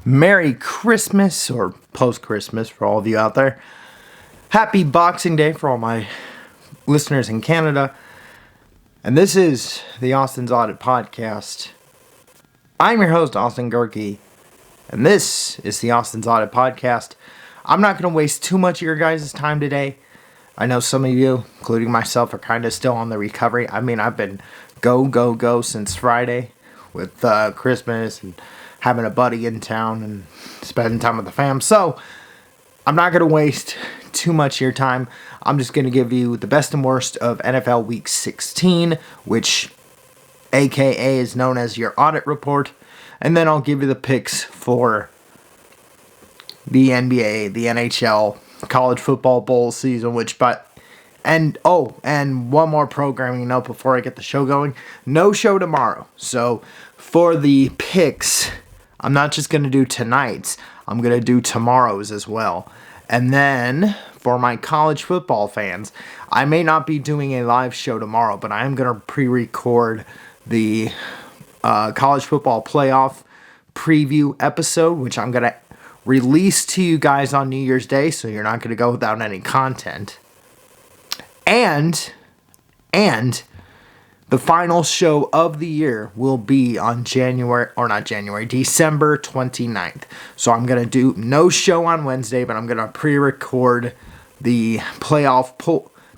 Merry Christmas, or post-Christmas for all of you out there. Happy Boxing Day for all my listeners in Canada. And this is the Austin's Audit Podcast. I'm your host, Austin Gerke, and this is the Austin's Audit Podcast. I'm not going to waste too much of your guys' time today. I know some of you, including myself, are kind of still on the recovery. I mean, I've been go since Friday with Christmas and having a buddy in town and spending time with the fam. So, I'm not going to waste too much of your time. I'm just going to give you the best and worst of NFL Week 16, which AKA is known as your audit report. And then I'll give you the picks for the NBA, the NHL, college football bowl season, and one more programming note before I get the show going. No show tomorrow. So, for the picks, I'm not just going to do tonight's, I'm going to do tomorrow's as well. And then, for my college football fans, I may not be doing a live show tomorrow, but I am going to pre-record the college football playoff preview episode, which I'm going to release to you guys on New Year's Day, so you're not going to go without any content. And the final show of the year will be on December 29th. So I'm going to do no show on Wednesday, but I'm going to pre-record the playoff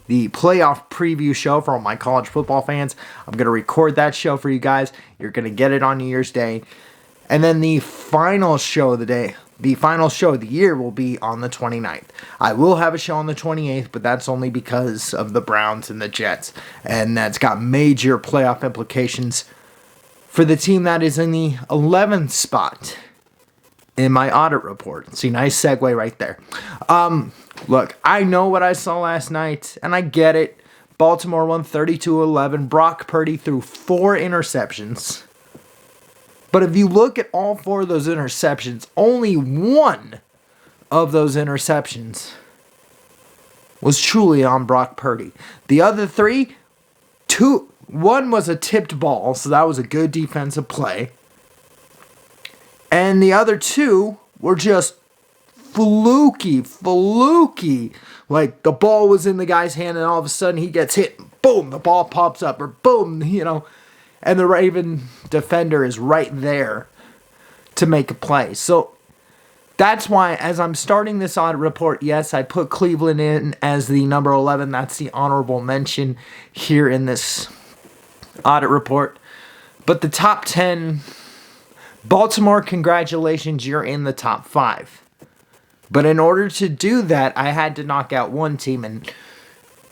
preview show for all my college football fans. I'm going to record that show for you guys. You're going to get it on New Year's Day. And then the final show of the year will be on the 29th. I will have a show on the 28th, but that's only because of the Browns and the Jets. And that's got major playoff implications for the team that is in the 11th spot in my audit report. See, nice segue right there. Look, I know what I saw last night, and I get it. Baltimore won 32-11. Brock Purdy threw 4 interceptions. But if you look at all 4 of those interceptions, only one of those interceptions was truly on Brock Purdy. The other 3, one was a tipped ball, so that was a good defensive play. And the other 2 were just fluky. Like the ball was in the guy's hand and all of a sudden he gets hit. Boom, the ball pops up. Or boom, and the Raven defender is right there to make a play. So that's why, as I'm starting this audit report, yes, I put Cleveland in as the number 11. That's the honorable mention here in this audit report. But the top 10, Baltimore, congratulations, you're in the top 5. But in order to do that, I had to knock out one team, and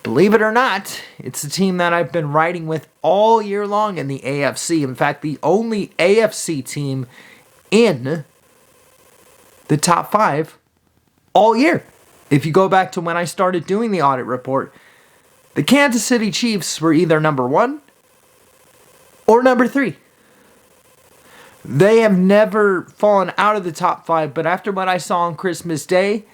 believe it or not, it's the team that I've been riding with all year long in the AFC. In fact, the only AFC team in the top 5 all year. If you go back to when I started doing the audit report, the Kansas City Chiefs were either number 1 or number 3. They have never fallen out of the top 5, but after what I saw on Christmas Day,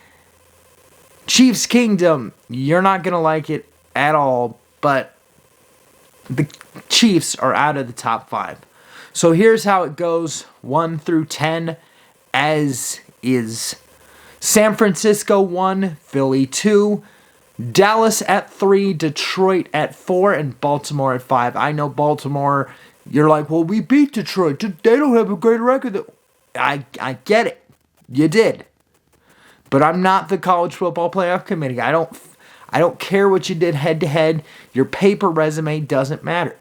Chiefs Kingdom, you're not going to like it at all, but the Chiefs are out of the top 5. So here's how it goes, 1 through 10, as is. San Francisco 1, Philly 2, Dallas at 3, Detroit at 4, and Baltimore at 5. I know Baltimore, you're like, well, we beat Detroit. They don't have a great record. I get it. You did. But I'm not the college football playoff committee. I don't care what you did head to head. Your paper resume doesn't matter.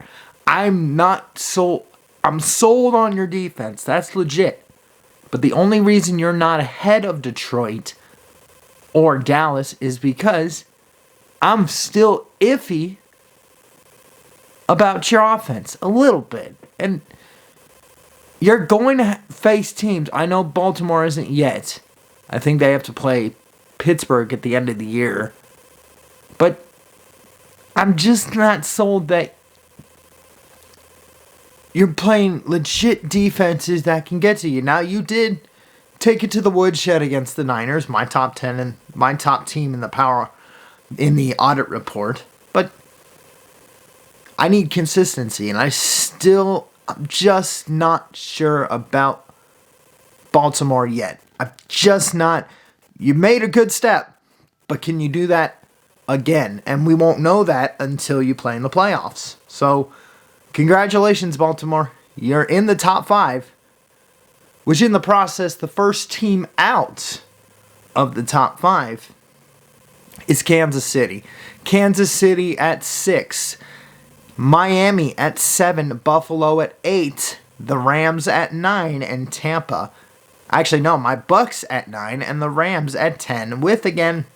I'm sold on your defense. That's legit. But the only reason you're not ahead of Detroit or Dallas is because I'm still iffy about your offense a little bit. And you're going to face teams. I know Baltimore isn't yet. I think they have to play Pittsburgh at the end of the year. But I'm just not sold that you're playing legit defenses that can get to you. Now, you did take it to the woodshed against the Niners, my top 10 and my top team in the audit report. But I need consistency, and I'm just not sure about Baltimore yet. I'm just not. You made a good step, but can you do that again? And we won't know that until you play in the playoffs. So, congratulations, Baltimore. You're in the top 5, which in the process, the first team out of the top 5 is Kansas City. Kansas City at 6. Miami at 7. Buffalo at 8. The Rams at 9. And Tampa. Actually, no, my Bucks at 9. And the Rams at 10. With, again,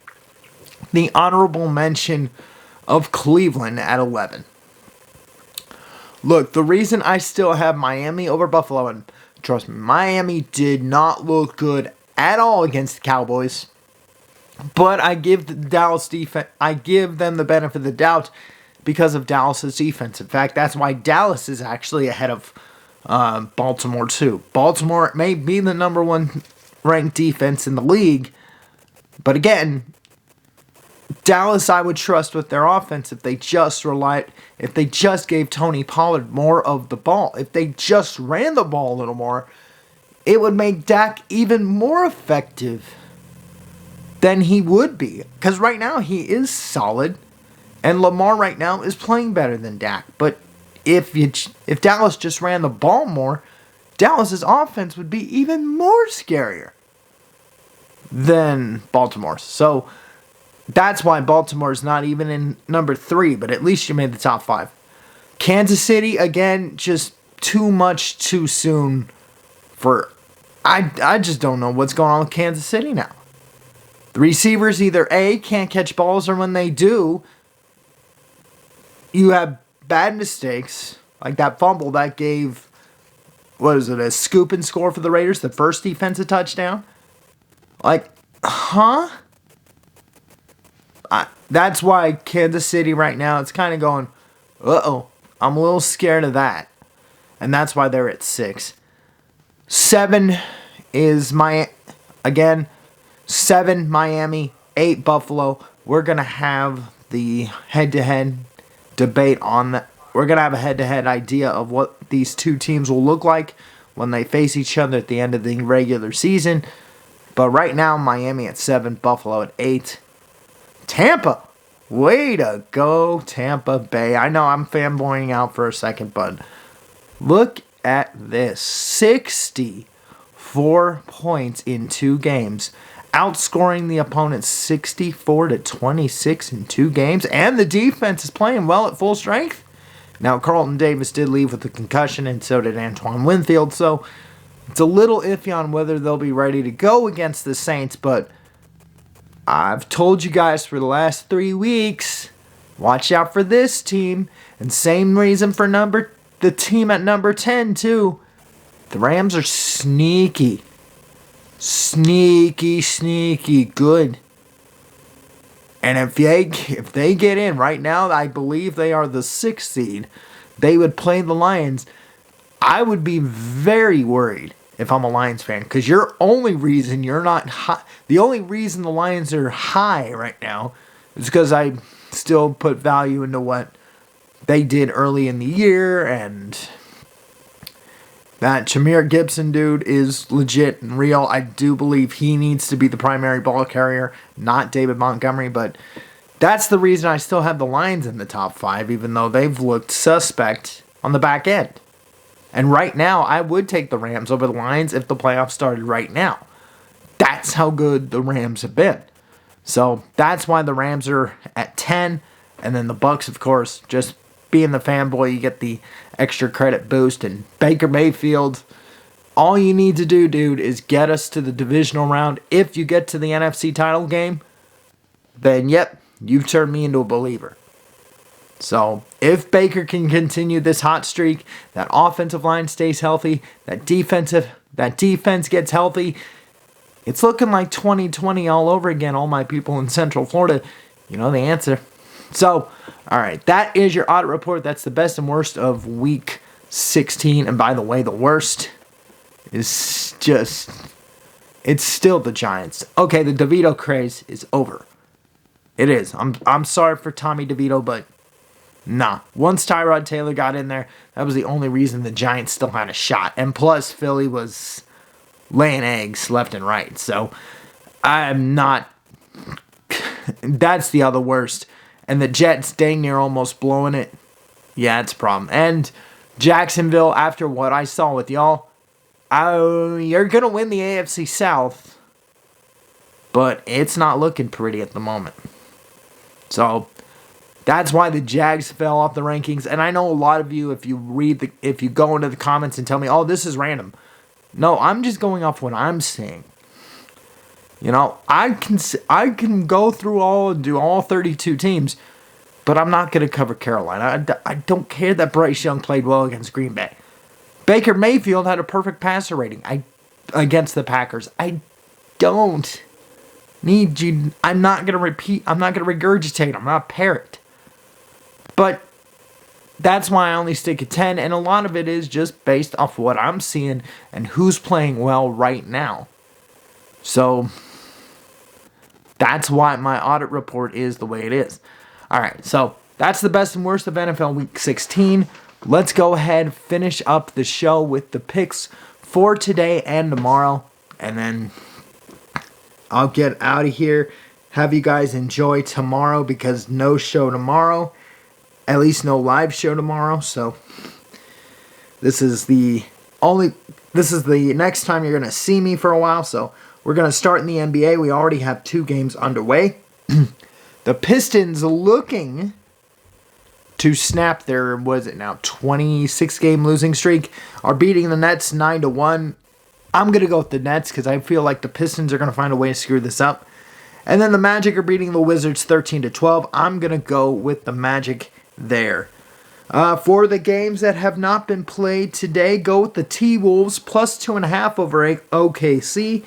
the honorable mention of Cleveland at 11. Look, the reason I still have Miami over Buffalo, and trust me, Miami did not look good at all against the Cowboys. But I give the Dallas defense, I give them the benefit of the doubt because of Dallas's defense. In fact, that's why Dallas is actually ahead of Baltimore too. Baltimore may be the number 1 ranked defense in the league, but again, Dallas I would trust with their offense if they just gave Tony Pollard more of the ball. If they just ran the ball a little more, it would make Dak even more effective than he would be. Because right now he is solid, and Lamar right now is playing better than Dak. But if Dallas just ran the ball more, Dallas's offense would be even more scarier than Baltimore's. So that's why Baltimore's not even in number 3, but at least you made the top 5. Kansas City, again, just too much too soon for... I just don't know what's going on with Kansas City now. The receivers either A, can't catch balls, or when they do, you have bad mistakes, like that fumble that gave, a scoop and score for the Raiders, the first defensive touchdown? Like, huh? That's why Kansas City right now, it's kind of going, uh-oh, I'm a little scared of that. And that's why they're at 6. 7 is 7 Miami, 8 Buffalo. We're going to have the head-to-head debate on that. We're going to have a head-to-head idea of what these two teams will look like when they face each other at the end of the regular season. But right now, Miami at 7, Buffalo at 8. Tampa, way to go, Tampa Bay. I know I'm fanboying out for a second, but look at this. 64 points in 2 games. Outscoring the opponent 64-26 in 2 games. And the defense is playing well at full strength. Now, Carlton Davis did leave with a concussion, and so did Antoine Winfield. So it's a little iffy on whether they'll be ready to go against the Saints, but I've told you guys for the last 3 weeks, watch out for this team. And same reason for the team at number 10 too. The Rams are sneaky good. And if they get in right now, I believe they are the 6th seed. They would play the Lions. I would be very worried if I'm a Lions fan, because the only reason the Lions are high right now is because I still put value into what they did early in the year, and that Jameer Gibson dude is legit and real. I do believe he needs to be the primary ball carrier, not David Montgomery, but that's the reason I still have the Lions in the top 5, even though they've looked suspect on the back end. And right now, I would take the Rams over the Lions if the playoffs started right now. That's how good the Rams have been. So that's why the Rams are at 10. And then the Bucks, of course, just being the fanboy, you get the extra credit boost. And Baker Mayfield, all you need to do, dude, is get us to the divisional round. If you get to the NFC title game, then yep, you've turned me into a believer. So, if Baker can continue this hot streak, that offensive line stays healthy, that defense gets healthy, it's looking like 2020 all over again, all my people in Central Florida. You know the answer. So, alright, that is your audit report. That's the best and worst of Week 16. And by the way, the worst is it's still the Giants. Okay, the DeVito craze is over. It is. I'm sorry for Tommy DeVito, but nah. Once Tyrod Taylor got in there, that was the only reason the Giants still had a shot. And plus, Philly was laying eggs left and right. So I'm not. That's the other worst. And the Jets dang near almost blowing it. Yeah, it's a problem. And Jacksonville, after what I saw with y'all, you're going to win the AFC South, but it's not looking pretty at the moment. So that's why the Jags fell off the rankings. And I know a lot of you, if you go into the comments and tell me, oh, this is random. No, I'm just going off what I'm seeing. You know, I can go through do all 32 teams, but I'm not going to cover Carolina. I don't care that Bryce Young played well against Green Bay. Baker Mayfield had a perfect passer rating against the Packers. I don't need you. I'm not going to repeat. I'm not going to regurgitate. I'm not a parrot. But that's why I only stick at 10, and a lot of it is just based off what I'm seeing and who's playing well right now. So that's why my audit report is the way it is. All right, so that's the best and worst of NFL Week 16. Let's go ahead, finish up the show with the picks for today and tomorrow, and then I'll get out of here. Have you guys enjoy tomorrow, because no show tomorrow. At least no live show tomorrow. So this is the next time you're going to see me for a while. So we're going to start in the NBA. We already have 2 games underway. The Pistons looking to snap their, 26-game losing streak, are beating the Nets 9-1. I'm going to go with the Nets because I feel like the Pistons are going to find a way to screw this up. And then the Magic are beating the Wizards 13-12. I'm going to go with the Magic there. For the games that have not been played today, go with the T-Wolves plus 2.5 over OKC.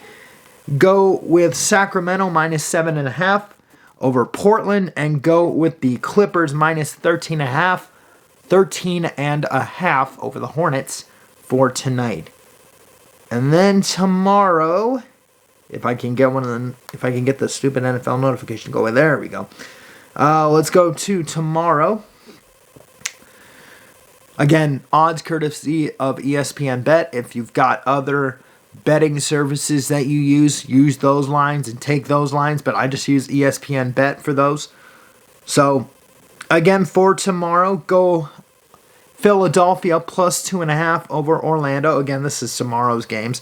Go with Sacramento minus 7.5 over Portland, and go with the Clippers minus 13.5 over the Hornets for tonight. And then tomorrow, if I can get the stupid NFL notification going, there we go. Let's go to tomorrow. Again, odds courtesy of ESPN Bet. If you've got other betting services that you use those lines and take those lines, but I just use ESPN Bet for those. So, again, for tomorrow, go Philadelphia plus 2.5 over Orlando. Again, this is tomorrow's games.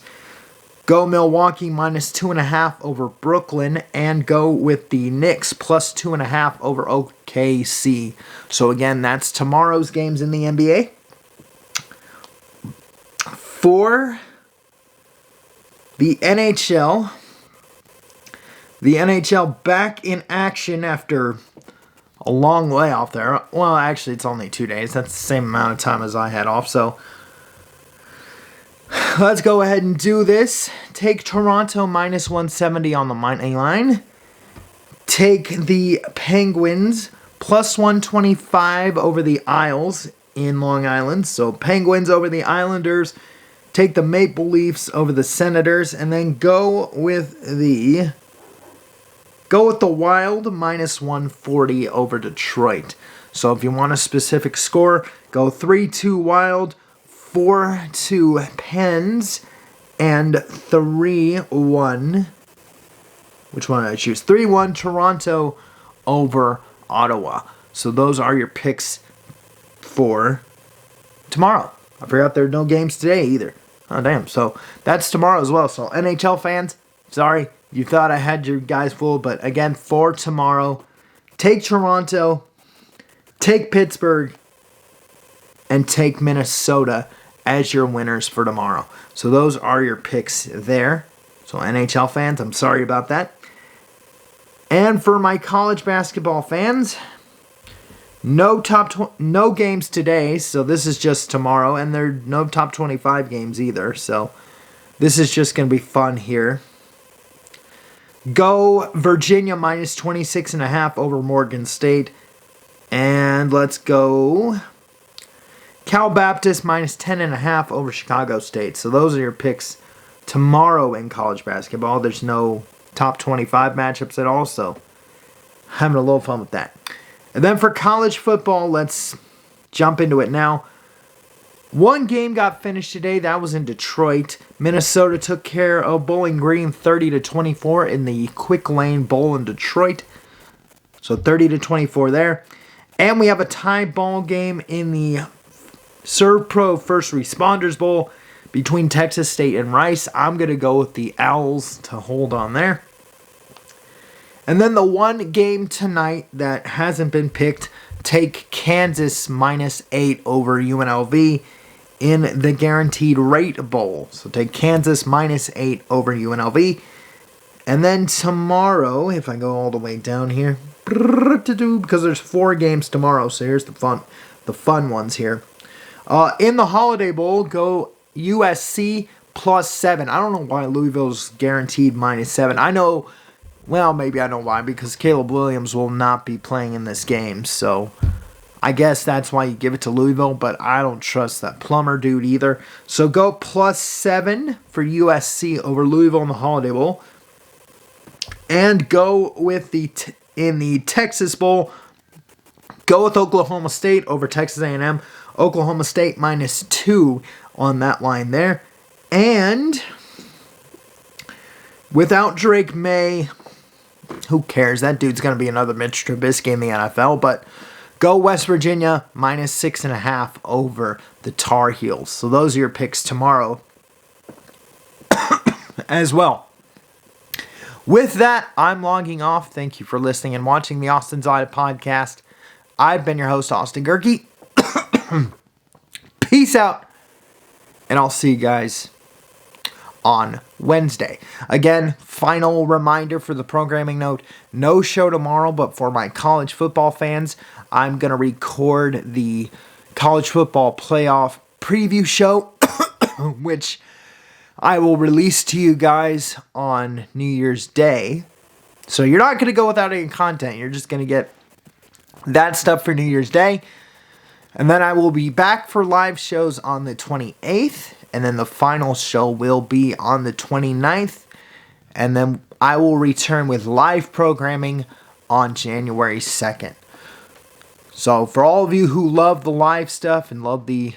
Go Milwaukee minus 2.5 over Brooklyn, and go with the Knicks plus 2.5 over OKC. So again, that's tomorrow's games in the NBA. For the NHL back in action after a long layoff there. Well, actually, it's only 2 days. That's the same amount of time as I had off, so let's go ahead and do this. Take Toronto minus 170 on the money line. Take the Penguins plus 125 over the Isles in Long Island. So Penguins over the Islanders. Take the Maple Leafs over the Senators, and then go with the Wild minus 140 over Detroit. So if you want a specific score, go 3-2 Wild, 4-2 Pens, and 3-1. Which one did I choose? 3-1 Toronto over Ottawa. So those are your picks for tomorrow. I forgot there are no games today either. Oh, damn. So that's tomorrow as well. So NHL fans, sorry, you thought I had your guys fooled. But again, for tomorrow, take Toronto, take Pittsburgh, and take Minnesota as your winners for tomorrow. So those are your picks there. So NHL fans, I'm sorry about that. And for my college basketball fans, no games today, so this is just tomorrow, and there are no top 25 games either, so this is just going to be fun here. Go Virginia minus 26.5 over Morgan State, and let's go Cal Baptist minus 10.5 over Chicago State. So those are your picks tomorrow in college basketball. There's no top 25 matchups at all, so having a little fun with that. And then for college football, let's jump into it now. One game got finished today. That was in Detroit. Minnesota took care of Bowling Green 30-24 in the Quick Lane Bowl in Detroit. So 30-24 there. And we have a tie ball game in the ServPro First Responders Bowl between Texas State and Rice. I'm going to go with the Owls to hold on there. And then the one game tonight that hasn't been picked, take Kansas -8 over UNLV in the Guaranteed Rate Bowl. So take Kansas -8 over UNLV. And then tomorrow, if I go all the way down here, because there's 4 games tomorrow, so here's the fun ones here. In the Holiday Bowl, go USC +7. I don't know why Louisville's guaranteed -7. I know, well, maybe I know why, because Caleb Williams will not be playing in this game, so I guess that's why you give it to Louisville, but I don't trust that Plummer dude either. So go +7 for USC over Louisville in the Holiday Bowl. And go with in the Texas Bowl, go with Oklahoma State over Texas A&M. Oklahoma State -2 on that line there. And without Drake May, who cares? That dude's going to be another Mitch Trubisky in the NFL. But go West Virginia -6.5 over the Tar Heels. So those are your picks tomorrow as well. With that, I'm logging off. Thank you for listening and watching the Austin's Audit Podcast. I've been your host, Austin Gerke. Peace out. And I'll see you guys on Wednesday. Again, final reminder for the programming note. No show tomorrow, but for my college football fans, I'm going to record the college football playoff preview show, which I will release to you guys on New Year's Day. So you're not going to go without any content. You're just going to get that stuff for New Year's Day. And then I will be back for live shows on the 28th. And then the final show will be on the 29th. And then I will return with live programming on January 2nd. So for all of you who love the live stuff and love the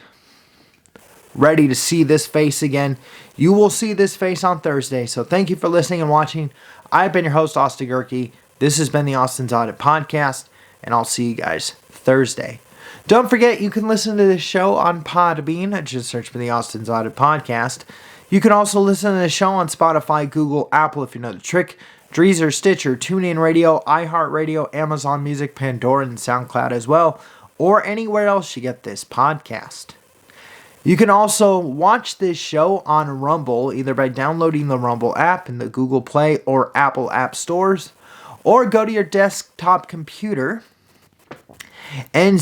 ready to see this face again, you will see this face on Thursday. So thank you for listening and watching. I've been your host, Austin Gerke. This has been the Austin's Audit Podcast, and I'll see you guys Thursday. Don't forget, you can listen to this show on Podbean. Just search for the Austin's Audit Podcast. You can also listen to the show on Spotify, Google, Apple, if you know the trick, Deezer, Stitcher, TuneIn Radio, iHeartRadio, Amazon Music, Pandora, and SoundCloud as well, or anywhere else you get this podcast. You can also watch this show on Rumble, either by downloading the Rumble app in the Google Play or Apple app stores, or go to your desktop computer and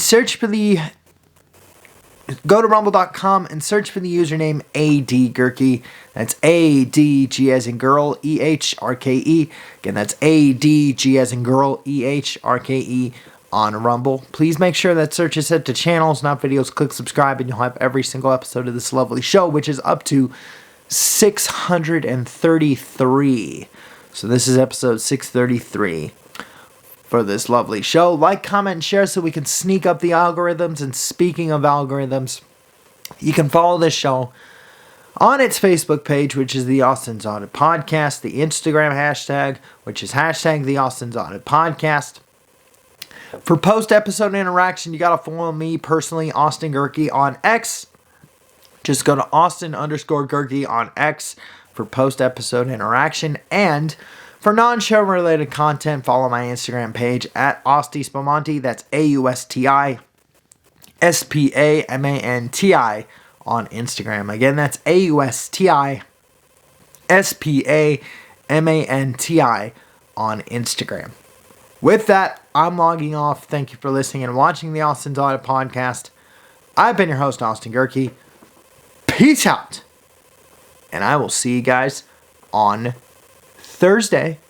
go to rumble.com and search for the username ADGerke. That's ADG as in girl, EHRKE. Again, that's ADG as in girl, EHRKE. On Rumble. Please make sure that search is set to channels, not videos. Click subscribe and you'll have every single episode of this lovely show, which is up to 633. So this is episode 633 for this lovely show. Like, comment, and share so we can sneak up the algorithms. And speaking of algorithms, you can follow this show on its Facebook page, which is the Austin's Audit Podcast, the Instagram hashtag, which is hashtag the Austin's Audit Podcast. For post-episode interaction, you got to follow me personally, Austin Gerke, on X. Just go to Austin_Gerke on X for post-episode interaction. And for non-show related content, follow my Instagram page at Austi Spamanti. That's AUSTISPAMANTI on Instagram. Again, that's AUSTISPAMANTI on Instagram. With that, I'm logging off. Thank you for listening and watching the Austin's Audit Podcast. I've been your host, Austin Gerke. Peace out. And I will see you guys on Thursday.